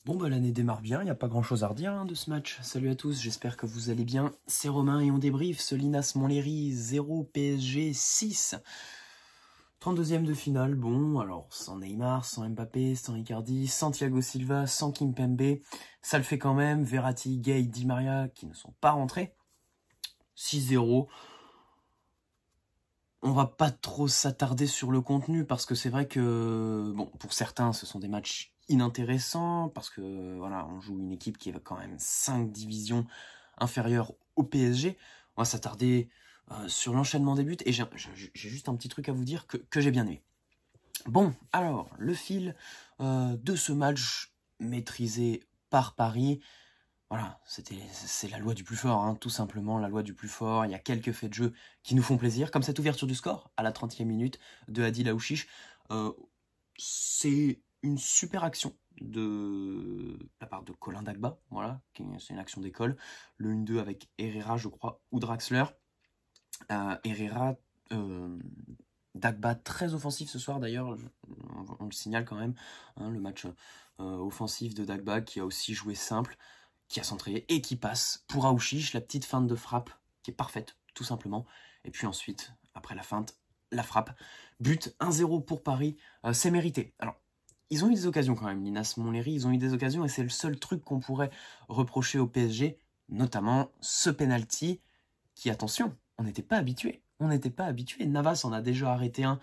Bon bah l'année démarre bien, il n'y a pas grand chose à redire de ce match. Salut à tous, j'espère que vous allez bien. C'est Romain et on débriefe ce Linas Montlhéry 0 PSG 6. 32e de finale, bon alors sans Neymar, sans Mbappé, sans Icardi, sans Thiago Silva, sans Kimpembe. Ça le fait quand même, Verratti, Gay, Di Maria qui ne sont pas rentrés. 6-0. On va pas trop s'attarder sur le contenu parce que c'est vrai que, bon, pour certains, ce sont des matchs inintéressants parce que, voilà, on joue une équipe qui est quand même 5 divisions inférieures au PSG. On va s'attarder sur l'enchaînement des buts et j'ai juste un petit truc à vous dire que j'ai bien aimé. Bon, alors, le fil de ce match maîtrisé par Paris. Voilà, c'est la loi du plus fort, hein, tout simplement, la loi du plus fort. Il y a quelques faits de jeu qui nous font plaisir, comme cette ouverture du score à la 30e minute de Adil Aouchiche. C'est une super action de la part de Colin Dagba, voilà, c'est une action d'école. Le 1-2 avec Herrera, je crois, ou Draxler. Herrera, Dagba très offensif ce soir d'ailleurs, on le signale quand même, hein, le match offensif de Dagba qui a aussi joué simple, qui a centré et qui passe pour Aouchiche, la petite feinte de frappe qui est parfaite, tout simplement. Et puis ensuite, après la feinte, la frappe. But 1-0 pour Paris, c'est mérité. Alors, ils ont eu des occasions quand même, Linas Montlhéry, ils ont eu des occasions et c'est le seul truc qu'on pourrait reprocher au PSG, notamment ce penalty qui, attention, on n'était pas habitué. On n'était pas habitué. Navas en a déjà arrêté un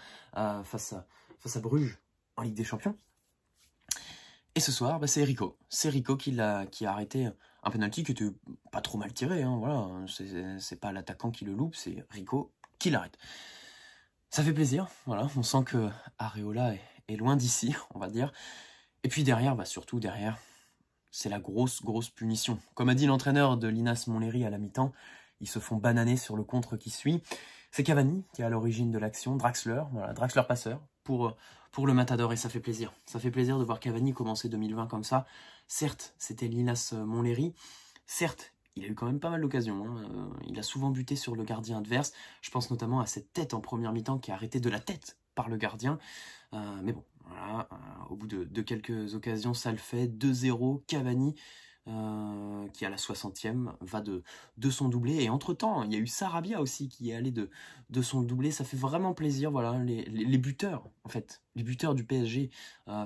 face à Bruges en Ligue des Champions. Et ce soir, bah, c'est Rico. C'est Rico qui a arrêté un penalty qui était pas trop mal tiré. Hein, voilà. C'est pas l'attaquant qui le loupe, c'est Rico qui l'arrête. Ça fait plaisir. Voilà. On sent que Areola est loin d'ici, on va dire. Et puis derrière, bah, surtout derrière, c'est la grosse punition. Comme a dit l'entraîneur de Linas Montlhéry à la mi-temps, ils se font bananer sur le contre qui suit. C'est Cavani qui est à l'origine de l'action, Draxler, voilà, Draxler passeur pour le Matador et ça fait plaisir. Ça fait plaisir de voir Cavani commencer 2020 comme ça. Certes, c'était Linas Montlhéry. Certes, il a eu quand même pas mal d'occasions. Hein. Il a souvent buté sur le gardien adverse. Je pense notamment à cette tête en première mi-temps qui est arrêtée de la tête par le gardien. Mais bon, voilà, au bout de quelques occasions, ça le fait. 2-0, Cavani, qui à la 60e va de son doublé. Et entre-temps, il y a eu Sarabia aussi qui est allé de son doublé. Ça fait vraiment plaisir. Voilà, les buteurs, en fait, les buteurs du PSG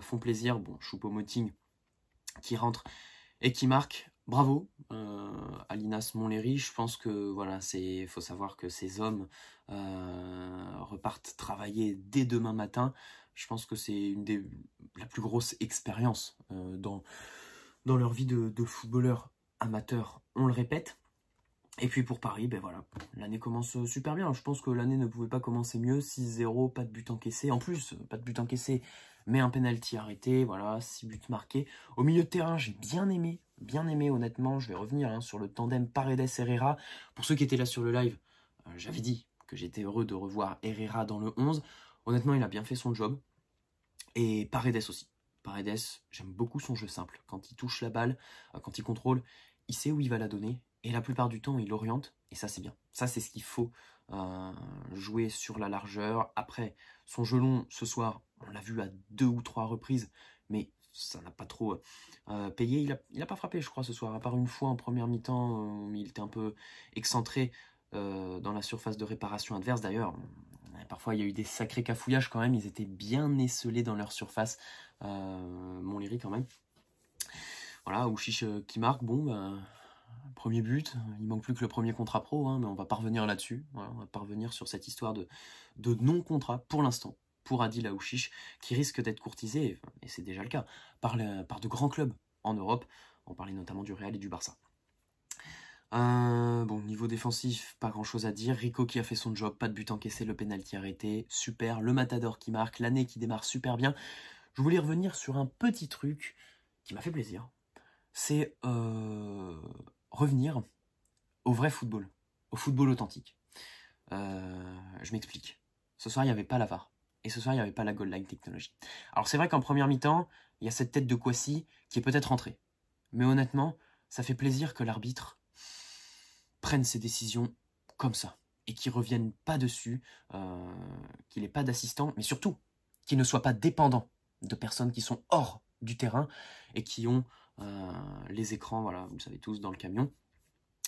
font plaisir. Bon, Choupo-Moting qui rentre et qui marque. Bravo à Linas Montlhéry. Je pense que voilà, faut savoir que ces hommes repartent travailler dès demain matin. Je pense que c'est la plus grosse expérience dans leur vie de footballeur amateur. On le répète. Et puis pour Paris, ben voilà, l'année commence super bien. Je pense que l'année ne pouvait pas commencer mieux. 6-0, pas de but encaissé. En plus, pas de but encaissé, mais un penalty arrêté. Voilà, 6 buts marqués. Au milieu de terrain, j'ai bien aimé honnêtement. Je vais revenir sur le tandem Paredes-Herrera. Pour ceux qui étaient là sur le live, j'avais dit que j'étais heureux de revoir Herrera dans le 11. Honnêtement, il a bien fait son job. Et Paredes aussi. Paredes, j'aime beaucoup son jeu simple. Quand il touche la balle, quand il contrôle, il sait où il va la donner. Et la plupart du temps, il oriente. Et ça, c'est bien. Ça, c'est ce qu'il faut jouer sur la largeur. Après, son jeu long, ce soir, on l'a vu à 2 ou 3 reprises. Mais ça n'a pas trop payé. Il a pas frappé, je crois, ce soir. À part une fois en première mi-temps, il était un peu excentré dans la surface de réparation adverse. D'ailleurs, parfois, il y a eu des sacrés cafouillages quand même. Ils étaient bien esselés dans leur surface. Montlhéry quand même. Voilà, Aouchiche qui marque. Bon, premier but. Il manque plus que le premier contrat pro. Hein, mais on va parvenir là-dessus. Voilà, on va parvenir sur cette histoire de non-contrat pour l'instant. Pour Adil Aouchiche, qui risque d'être courtisé, et c'est déjà le cas, par de grands clubs en Europe. On parlait notamment du Real et du Barça. Bon, niveau défensif, pas grand chose à dire. Rico qui a fait son job, pas de but encaissé, le penalty arrêté, super. Le Matador qui marque, l'année qui démarre super bien. Je voulais revenir sur un petit truc qui m'a fait plaisir. C'est revenir au vrai football, au football authentique. Je m'explique. Ce soir, il n'y avait pas la VAR. Et ce soir, il n'y avait pas la goal line technology. Alors c'est vrai qu'en première mi-temps, il y a cette tête de Kouassi qui est peut-être rentrée. Mais honnêtement, ça fait plaisir que l'arbitre prenne ses décisions comme ça. Et qu'il ne revienne pas dessus, qu'il n'ait pas d'assistant, mais surtout, qu'il ne soit pas dépendant de personnes qui sont hors du terrain et qui ont les écrans, voilà, vous le savez tous, dans le camion.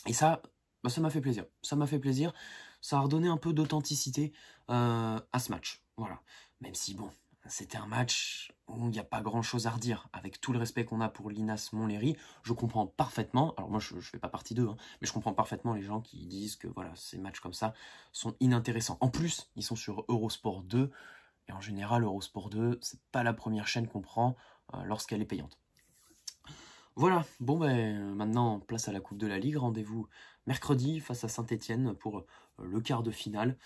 Et ça, bah, ça m'a fait plaisir. Ça m'a fait plaisir. Ça a redonné un peu d'authenticité à ce match. Voilà. Même si, bon, c'était un match où il n'y a pas grand-chose à redire. Avec tout le respect qu'on a pour Linas Montlhéry, je comprends parfaitement, alors moi je ne fais pas partie d'eux, hein, mais je comprends parfaitement les gens qui disent que voilà, ces matchs comme ça sont inintéressants. En plus, ils sont sur Eurosport 2, et en général, Eurosport 2, c'est pas la première chaîne qu'on prend lorsqu'elle est payante. Voilà, bon ben maintenant place à la Coupe de la Ligue, rendez-vous mercredi face à Saint-Etienne pour le quart de finale.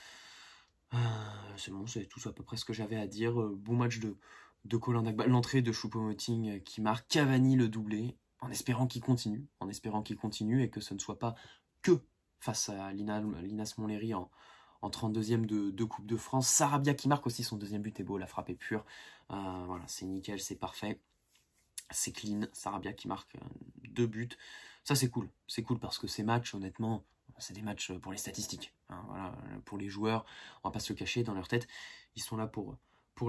C'est bon, c'est tout à peu près ce que j'avais à dire. Bon match de Colin Dagba, l'entrée de Choupo-Moting qui marque, Cavani le doublé, en espérant qu'il continue, et que ce ne soit pas que face à Linas Montlhéry en 32e de Coupe de France. Sarabia qui marque aussi son deuxième but est beau, la frappe est pure. Voilà, c'est nickel, c'est parfait. C'est clean, Sarabia qui marque 2 buts. Ça c'est cool parce que ces matchs, honnêtement, c'est des matchs pour les statistiques. Hein, voilà, pour les joueurs, on va pas se le cacher, dans leur tête, ils sont là pour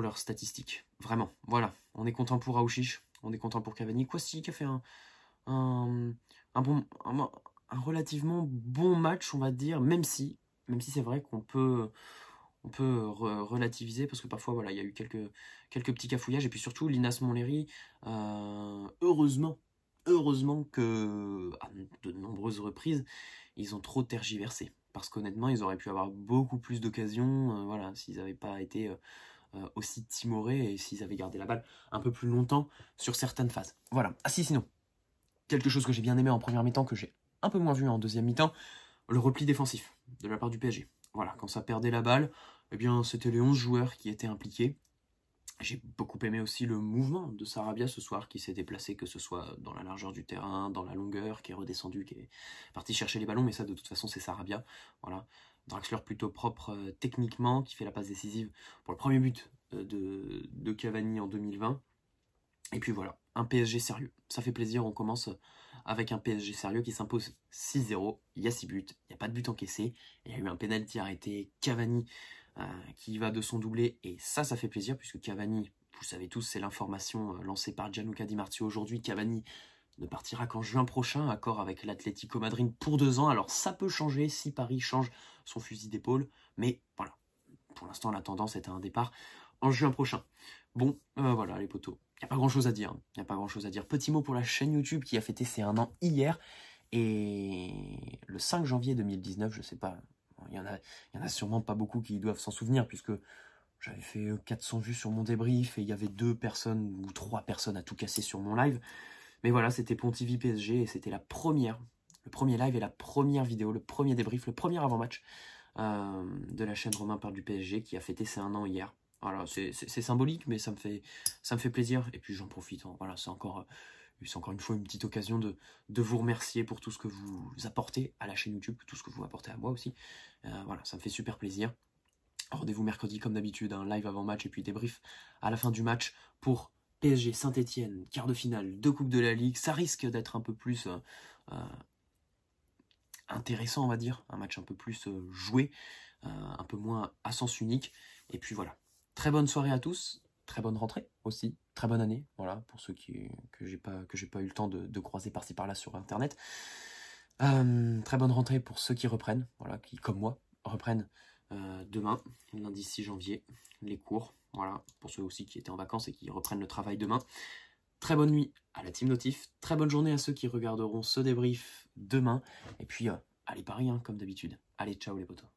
leurs statistiques. Vraiment, voilà. On est content pour Aouchiche, on est content pour Cavani. Kwasi qui a fait un relativement bon match, on va dire, même si c'est vrai qu'on peut relativiser parce que parfois voilà, il y a eu quelques petits cafouillages et puis surtout Linas Montlhéry, heureusement que à de nombreuses reprises ils ont trop tergiversé parce qu'honnêtement ils auraient pu avoir beaucoup plus d'occasions, voilà, s'ils n'avaient pas été aussi timorés et s'ils avaient gardé la balle un peu plus longtemps sur certaines phases. Voilà. Ah si, sinon quelque chose que j'ai bien aimé en première mi-temps, que j'ai un peu moins vu en deuxième mi-temps, le repli défensif de la part du PSG. Voilà, quand ça perdait la balle, eh bien c'était les 11 joueurs qui étaient impliqués. J'ai beaucoup aimé aussi le mouvement de Sarabia ce soir, qui s'est déplacé, que ce soit dans la largeur du terrain, dans la longueur, qui est redescendu, qui est parti chercher les ballons, mais ça de toute façon c'est Sarabia. Voilà. Draxler plutôt propre techniquement, qui fait la passe décisive pour le premier but de Cavani en 2020. Et puis voilà, un PSG sérieux. Ça fait plaisir, on commence avec un PSG sérieux qui s'impose 6-0. Il y a 6 buts, il n'y a pas de but encaissé. Il y a eu un penalty arrêté, Cavani qui va de son doublé. Et ça fait plaisir puisque Cavani, vous savez tous, c'est l'information lancée par Gianluca Di Marzio aujourd'hui. Cavani ne partira qu'en juin prochain, accord avec l'Atlético Madrid pour 2 ans. Alors ça peut changer si Paris change son fusil d'épaule. Mais voilà, pour l'instant la tendance est à un départ en juin prochain. Bon, voilà les potos. Il n'y a pas grand chose à dire. Petit mot pour la chaîne YouTube qui a fêté ses 1 an hier. Et le 5 janvier 2019, je sais pas, il y en a sûrement pas beaucoup qui doivent s'en souvenir puisque j'avais fait 400 vues sur mon débrief et il y avait 2 personnes ou 3 personnes à tout casser sur mon live. Mais voilà, c'était Pontivy PSG et c'était le premier live et la première vidéo, le premier débrief, le premier avant-match de la chaîne Romain parle du PSG qui a fêté ses 1 an hier. Voilà, c'est symbolique, mais ça me fait plaisir. Et puis j'en profite. Hein. Voilà, c'est encore une fois une petite occasion de vous remercier pour tout ce que vous apportez à la chaîne YouTube, tout ce que vous apportez à moi aussi. Voilà, ça me fait super plaisir. Rendez-vous mercredi comme d'habitude, un live avant match et puis débrief à la fin du match pour PSG Saint-Etienne, quart de finale de Coupe de la Ligue. Ça risque d'être un peu plus intéressant, on va dire, un match un peu plus joué, un peu moins à sens unique. Et puis voilà. Très bonne soirée à tous, très bonne rentrée aussi, très bonne année, voilà, pour ceux que j'ai pas eu le temps de croiser par-ci par-là sur internet. Très bonne rentrée pour ceux qui reprennent, voilà, qui comme moi reprennent demain, lundi 6 janvier, les cours, voilà, pour ceux aussi qui étaient en vacances et qui reprennent le travail demain. Très bonne nuit à la team Notif, très bonne journée à ceux qui regarderont ce débrief demain, et puis allez Paris, hein, comme d'habitude. Allez, ciao les potos.